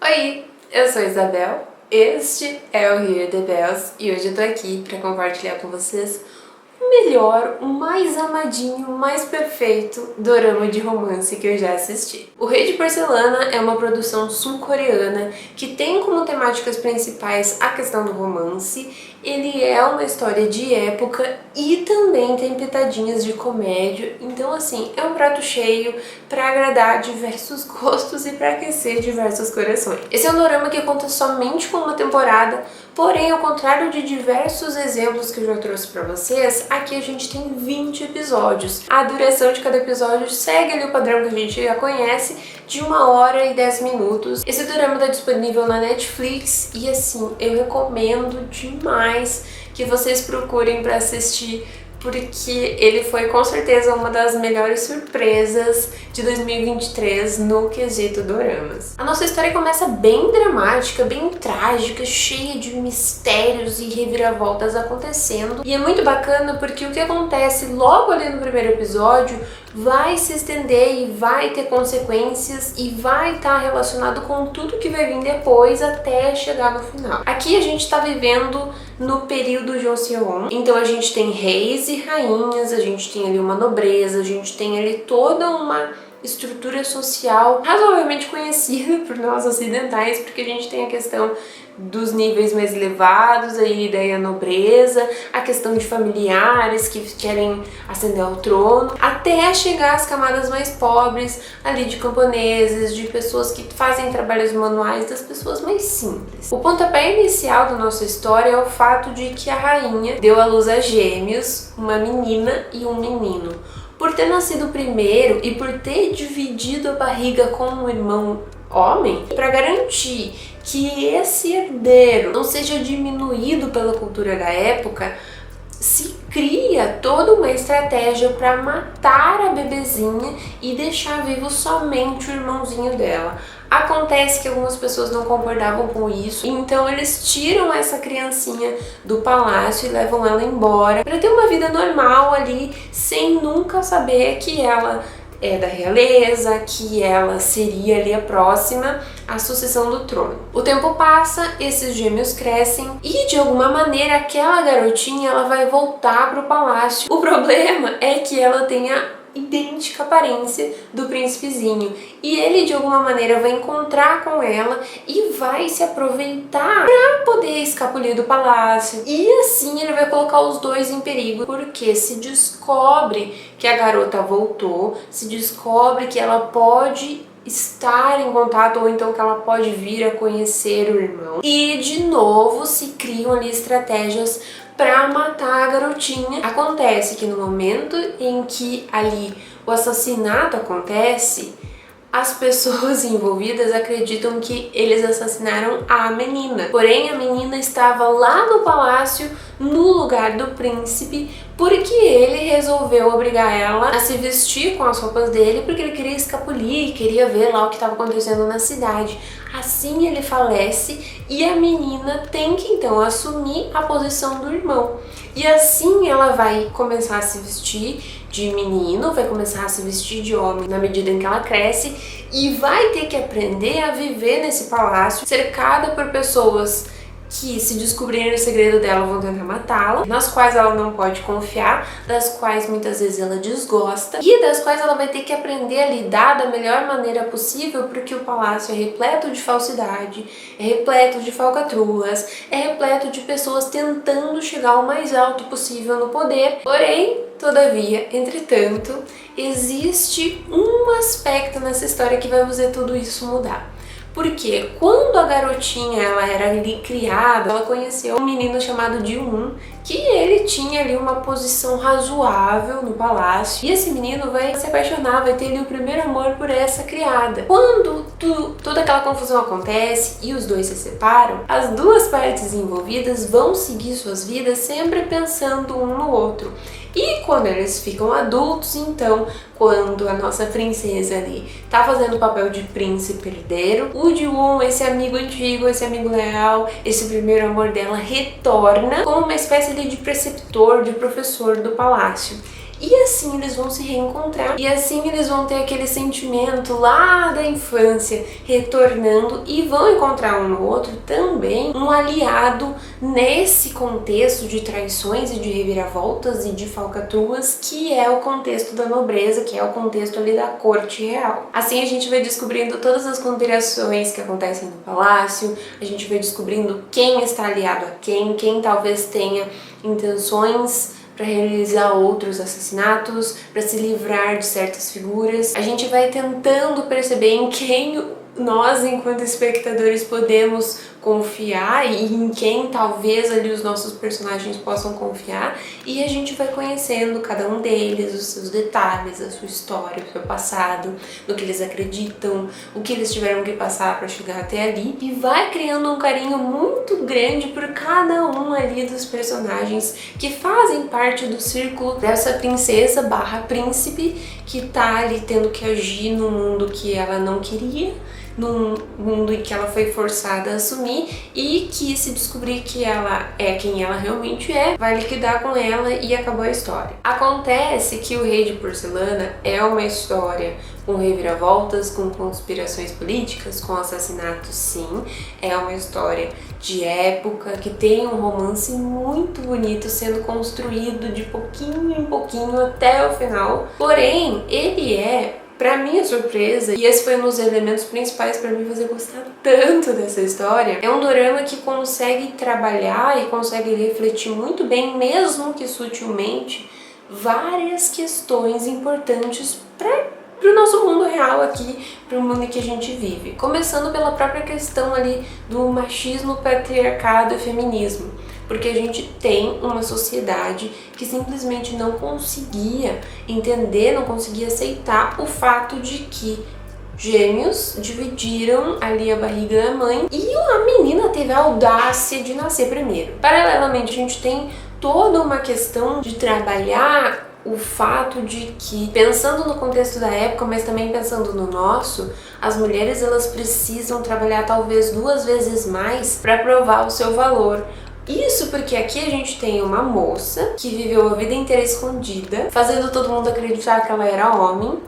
Oi, eu sou Isabel, este é o Hear the Bells e hoje eu tô aqui para compartilhar com vocês o melhor, o mais amadinho, o mais perfeito dorama de romance que eu já assisti. O Rei de Porcelana é uma produção sul-coreana que tem como temáticas principais a questão do romance. Ele é uma história de época e também tem pitadinhas de comédia, então assim, é um prato cheio para agradar diversos gostos e para aquecer diversos corações. Esse é um dorama que conta somente com uma temporada, porém, ao contrário de diversos exemplos que eu já trouxe para vocês, aqui a gente tem 20 episódios. A duração de cada episódio segue ali o padrão que a gente já conhece, de 1 hora e 10 minutos. Esse dorama está disponível na Netflix e assim, eu recomendo demais que vocês procurem para assistir, porque ele foi com certeza uma das melhores surpresas de 2023 no quesito doramas. A nossa história começa bem dramática, bem trágica, cheia de mistérios e reviravoltas acontecendo. E é muito bacana porque o que acontece logo ali no primeiro episódio vai se estender e vai ter consequências e vai estar relacionado com tudo que vai vir depois até chegar no final. Aqui a gente está vivendo no período Joseon, então a gente tem reis e rainhas, a gente tem ali uma nobreza, a gente tem ali toda uma estrutura social razoavelmente conhecida por nós ocidentais, porque a gente tem a questão dos níveis mais elevados, aí daí a nobreza, a questão de familiares que querem ascender ao trono, até chegar às camadas mais pobres, ali de camponeses, de pessoas que fazem trabalhos manuais, das pessoas mais simples. O pontapé inicial da nossa história é o fato de que a rainha deu à luz a gêmeos, uma menina e um menino. Por ter nascido primeiro e por ter dividido a barriga com um irmão homem, para garantir que esse herdeiro não seja diminuído pela cultura da época, se cria toda uma estratégia para matar a bebezinha e deixar vivo somente o irmãozinho dela. Acontece que algumas pessoas não concordavam com isso, então eles tiram essa criancinha do palácio e levam ela embora para ter uma vida normal ali, sem nunca saber que ela é da realeza, que ela seria ali a próxima à sucessão do trono. O tempo passa, esses gêmeos crescem e de alguma maneira aquela garotinha ela vai voltar para o palácio. O problema é que ela tem a idêntica aparência do príncipezinho e ele de alguma maneira vai encontrar com ela e vai se aproveitar para poder escapulir do palácio, e assim ele vai colocar os dois em perigo, porque se descobre que a garota voltou, se descobre que ela pode estar em contato ou então que ela pode vir a conhecer o irmão, e de novo se criam ali estratégias para matar a garotinha. Acontece que no momento em que ali o assassinato acontece, as pessoas envolvidas acreditam que eles assassinaram a menina. Porém, a menina estava lá no palácio, no lugar do príncipe, porque ele resolveu obrigar ela a se vestir com as roupas dele, porque ele queria escapulir, queria ver lá o que estava acontecendo na cidade. Assim ele falece e a menina tem que então assumir a posição do irmão. E assim ela vai começar a se vestir de menino, vai começar a se vestir de homem na medida em que ela cresce e vai ter que aprender a viver nesse palácio, cercada por pessoas que, se descobrirem o segredo dela, vão tentar matá-la, nas quais ela não pode confiar, das quais muitas vezes ela desgosta e das quais ela vai ter que aprender a lidar da melhor maneira possível, porque o palácio é repleto de falsidade, é repleto de falcatruas, é repleto de pessoas tentando chegar o mais alto possível no poder. Porém, todavia, entretanto, existe um aspecto nessa história que vai fazer tudo isso mudar. Porque quando a garotinha ela era ali criada, ela conheceu um menino chamado Ji-woon, que ele tinha ali uma posição razoável no palácio, e esse menino vai se apaixonar, vai ter ali o primeiro amor por essa criada. Quando toda aquela confusão acontece e os dois se separam, as duas partes envolvidas vão seguir suas vidas sempre pensando um no outro. E quando eles ficam adultos, então, quando a nossa princesa ali tá fazendo o papel de príncipe herdeiro, o Ji-woon, esse amigo antigo, esse amigo leal, esse primeiro amor dela, retorna como uma espécie de preceptor, de professor do palácio. e assim eles vão se reencontrar, e assim eles vão ter aquele sentimento lá da infância retornando e vão encontrar um no outro também um aliado nesse contexto de traições e de reviravoltas e de falcatruas, que é o contexto da nobreza, que é o contexto ali da corte real. Assim a gente vai descobrindo todas as conspirações que acontecem no palácio, a gente vai descobrindo quem está aliado a quem talvez tenha intenções para realizar outros assassinatos, para se livrar de certas figuras. A gente vai tentando perceber em quem nós, enquanto espectadores, podemos confiar e em quem talvez ali os nossos personagens possam confiar, e a gente vai conhecendo cada um deles, os seus detalhes, a sua história, o seu passado, no que eles acreditam, o que eles tiveram que passar para chegar até ali, e vai criando um carinho muito grande por cada um ali dos personagens que fazem parte do círculo dessa princesa barra príncipe que tá ali tendo que agir no mundo que ela não queria, num mundo em que ela foi forçada a assumir, e que se descobrir que ela é quem ela realmente é, vai liquidar com ela e acabou a história. Acontece que O Rei de Porcelana é uma história com reviravoltas, com conspirações políticas, com assassinatos, sim. É uma história de época que tem um romance muito bonito sendo construído de pouquinho em pouquinho até o final. Porém, ele é, pra minha surpresa, e esse foi um dos elementos principais pra mim fazer gostar tanto dessa história, é um dorama que consegue trabalhar e consegue refletir muito bem, mesmo que sutilmente, várias questões importantes pro nosso mundo real aqui, pro mundo em que a gente vive. Começando pela própria questão ali do machismo, patriarcado e feminismo. Porque a gente tem uma sociedade que simplesmente não conseguia entender, não conseguia aceitar o fato de que gêmeos dividiram ali a barriga da mãe e a menina teve a audácia de nascer primeiro. Paralelamente, a gente tem toda uma questão de trabalhar o fato de que, pensando no contexto da época, mas também pensando no nosso, as mulheres elas precisam trabalhar talvez 2 vezes mais para provar o seu valor. Isso porque aqui a gente tem uma moça que viveu a vida inteira escondida, fazendo todo mundo acreditar que ela era homem,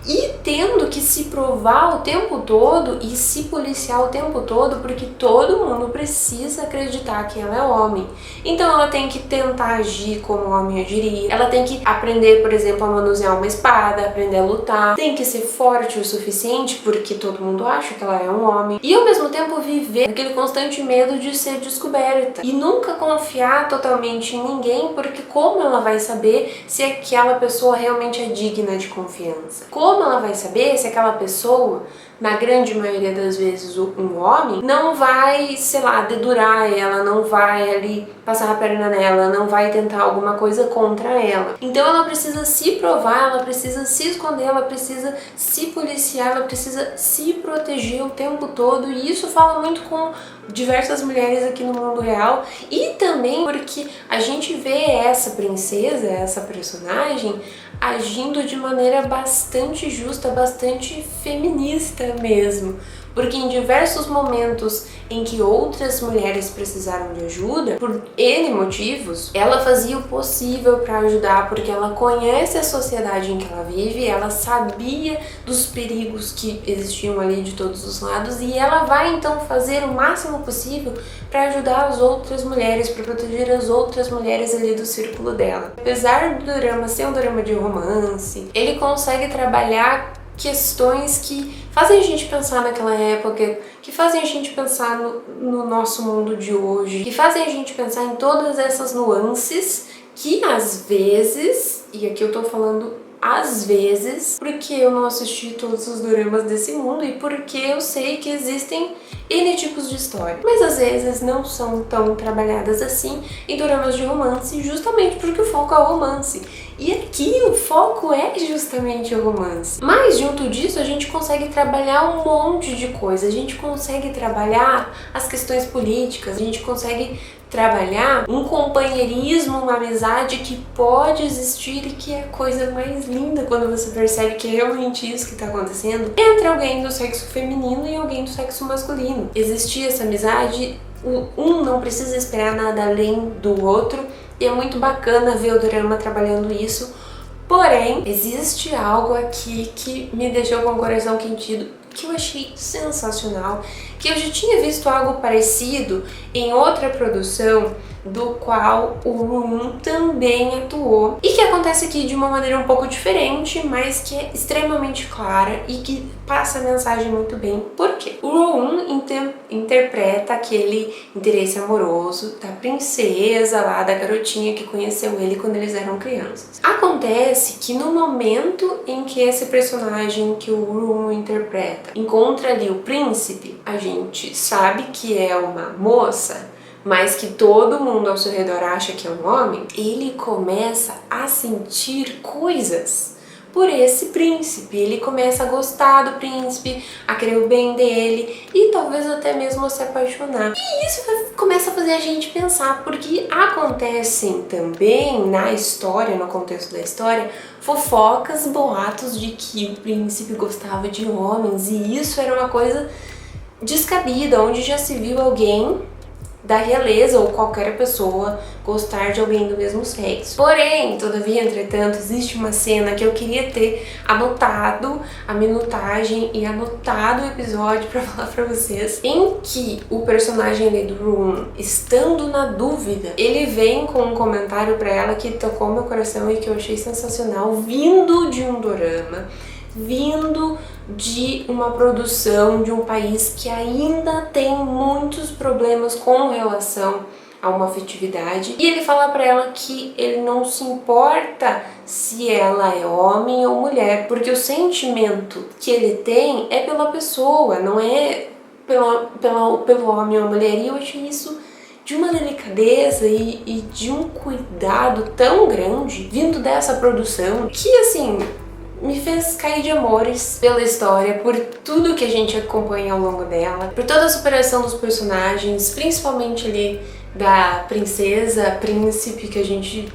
e tendo que se provar o tempo todo e se policiar o tempo todo, porque todo mundo precisa acreditar que ela é homem. Então ela tem que tentar agir como um homem agiria, ela tem que aprender, por exemplo, a manusear uma espada, aprender a lutar, tem que ser forte o suficiente, porque todo mundo acha que ela é um homem, e ao mesmo tempo viver aquele constante medo de ser descoberta, e nunca confiar totalmente em ninguém, porque como ela vai saber se aquela pessoa realmente é digna de confiança? Como ela vai saber se aquela pessoa, na grande maioria das vezes um homem, não vai, sei lá, dedurar ela, não vai ali passar a perna nela, não vai tentar alguma coisa contra ela. Então ela precisa se provar, ela precisa se esconder, ela precisa se policiar, ela precisa se proteger o tempo todo, e isso fala muito com diversas mulheres aqui no mundo real, e também porque a gente vê essa princesa, essa personagem, agindo de maneira bastante justa, bastante feminista mesmo. Porque em diversos momentos em que outras mulheres precisaram de ajuda, por N motivos, ela fazia o possível para ajudar, porque ela conhece a sociedade em que ela vive, ela sabia dos perigos que existiam ali de todos os lados, e ela vai então fazer o máximo possível para ajudar as outras mulheres, para proteger as outras mulheres ali do círculo dela. Apesar do drama ser um drama de romance, ele consegue trabalhar questões que fazem a gente pensar naquela época, que fazem a gente pensar no nosso mundo de hoje, que fazem a gente pensar em todas essas nuances que às vezes, e aqui eu tô falando às vezes, porque eu não assisti todos os doramas desse mundo e porque eu sei que existem N tipos de história, mas às vezes não são tão trabalhadas assim em doramas de romance, justamente porque o foco é o romance. E aqui o foco é justamente o romance. Mas junto disso a gente consegue trabalhar um monte de coisa, a gente consegue trabalhar as questões políticas, a gente consegue trabalhar um companheirismo, uma amizade que pode existir e que é a coisa mais linda quando você percebe que é realmente isso que está acontecendo entre alguém do sexo feminino e alguém do sexo masculino. Existir essa amizade, um não precisa esperar nada além do outro, e é muito bacana ver o drama trabalhando isso, Porém, existe algo aqui que me deixou com o coração quentinho, que eu achei sensacional, que eu já tinha visto algo parecido em outra produção do qual o Ru também atuou e que acontece aqui de uma maneira um pouco diferente, mas que é extremamente clara e que passa a mensagem muito bem. Por quê? O Ru interpreta aquele interesse amoroso da princesa lá, da garotinha que conheceu ele quando eles eram crianças. Acontece que no momento em que esse personagem que o Ru interpreta encontra ali o príncipe, a gente sabe que é uma moça, mas que todo mundo ao seu redor acha que é um homem, ele começa a sentir coisas por esse príncipe. Ele começa a gostar do príncipe, a querer o bem dele e talvez até mesmo a se apaixonar. E isso começa a fazer a gente pensar, porque acontecem também na história, no contexto da história, fofocas, boatos de que o príncipe gostava de homens, e isso era uma coisa descabida, onde já se viu alguém da realeza ou qualquer pessoa gostar de alguém do mesmo sexo. Porém, todavia, entretanto, existe uma cena que eu queria ter anotado a minutagem e anotado o episódio pra falar pra vocês, em que o personagem ali do Ru, estando na dúvida, ele vem com um comentário pra ela que tocou meu coração e que eu achei sensacional, vindo de um dorama, vindo de uma produção de um país que ainda tem muitos problemas com relação a uma afetividade, e ele fala pra ela que ele não se importa se ela é homem ou mulher, porque o sentimento que ele tem é pela pessoa, não é pelo homem ou mulher. E eu achei isso de uma delicadeza e de um cuidado tão grande vindo dessa produção, que assim me fez cair de amores pela história, por tudo que a gente acompanha ao longo dela, por toda a superação dos personagens, principalmente ali da princesa, príncipe, que a gente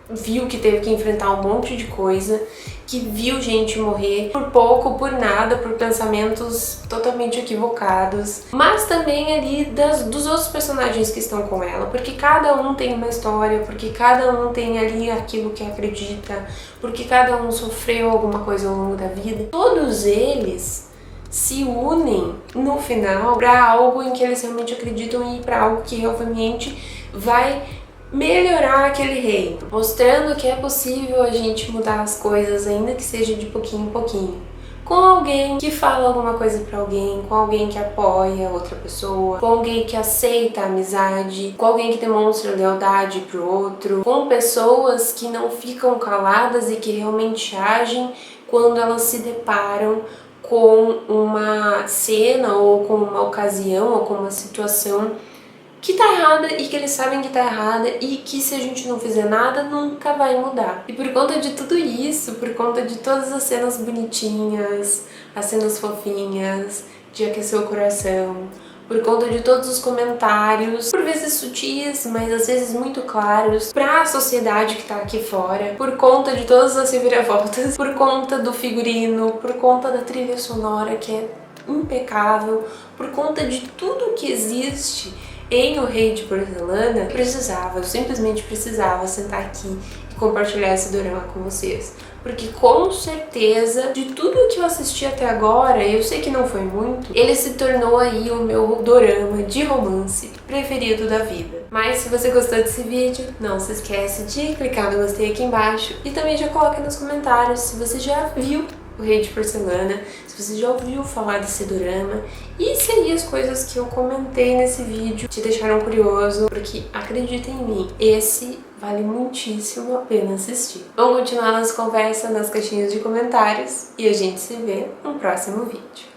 viu que teve que enfrentar um monte de coisa, que viu gente morrer por pouco, por nada, por pensamentos totalmente equivocados, mas também ali dos outros personagens que estão com ela, porque cada um tem uma história, porque cada um tem ali aquilo que acredita, porque cada um sofreu alguma coisa ao longo da vida. Todos eles se unem no final para algo em que eles realmente acreditam e para algo que realmente vai melhorar aquele reino, mostrando que é possível a gente mudar as coisas, ainda que seja de pouquinho em pouquinho, com alguém que fala alguma coisa pra alguém, com alguém que apoia outra pessoa, com alguém que aceita a amizade, com alguém que demonstra lealdade pro outro, com pessoas que não ficam caladas e que realmente agem quando elas se deparam com uma cena ou com uma ocasião ou com uma situação que tá errada e que eles sabem que tá errada e que se a gente não fizer nada nunca vai mudar. E por conta de tudo isso, por conta de todas as cenas bonitinhas, as cenas fofinhas, de aquecer o coração, por conta de todos os comentários, por vezes sutis, mas às vezes muito claros, pra sociedade que tá aqui fora, por conta de todas as reviravoltas, por conta do figurino, por conta da trilha sonora que é impecável, por conta de tudo que existe em O Rei de Porcelana, eu simplesmente precisava sentar aqui e compartilhar esse dorama com vocês. Porque com certeza, de tudo que eu assisti até agora, eu sei que não foi muito, ele se tornou aí o meu dorama de romance preferido da vida. Mas se você gostou desse vídeo, não se esquece de clicar no gostei aqui embaixo e também já coloca nos comentários se você já viu O Rei de Porcelana, se você já ouviu falar desse dorama e se aí as coisas que eu comentei nesse vídeo te deixaram curioso, porque acredita em mim, esse vale muitíssimo a pena assistir. Vamos continuar nossa conversa nas caixinhas de comentários e a gente se vê no próximo vídeo.